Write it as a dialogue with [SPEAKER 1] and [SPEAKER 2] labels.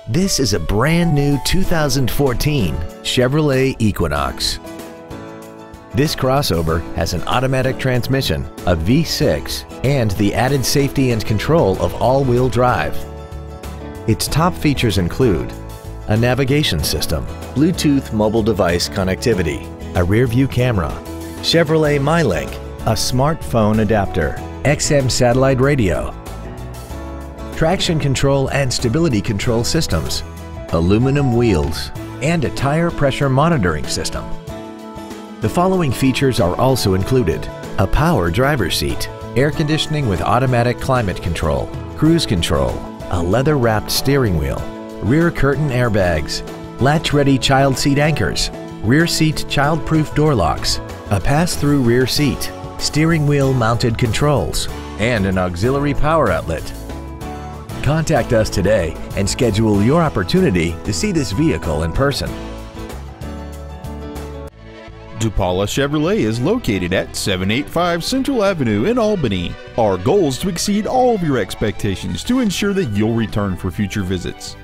[SPEAKER 1] This is a brand new 2014 Chevrolet Equinox. This crossover has an automatic transmission, a V6, and the added safety and control of all-wheel drive. Its top features include a navigation system, Bluetooth mobile device connectivity, a rear-view camera, Chevrolet MyLink, a smartphone adapter, XM satellite radio, traction control and stability control systems, aluminum wheels, and a tire pressure monitoring system. The following features are also included: a power driver's seat, air conditioning with automatic climate control, cruise control, a leather-wrapped steering wheel, rear curtain airbags, latch-ready child seat anchors, rear seat child-proof door locks, a pass-through rear seat, steering wheel mounted controls, and an auxiliary power outlet. Contact us today and schedule your opportunity to see this vehicle in person.
[SPEAKER 2] DuPala Chevrolet is located at 785 Central Avenue in Albany. Our goal is to exceed all of your expectations to ensure that you'll return for future visits.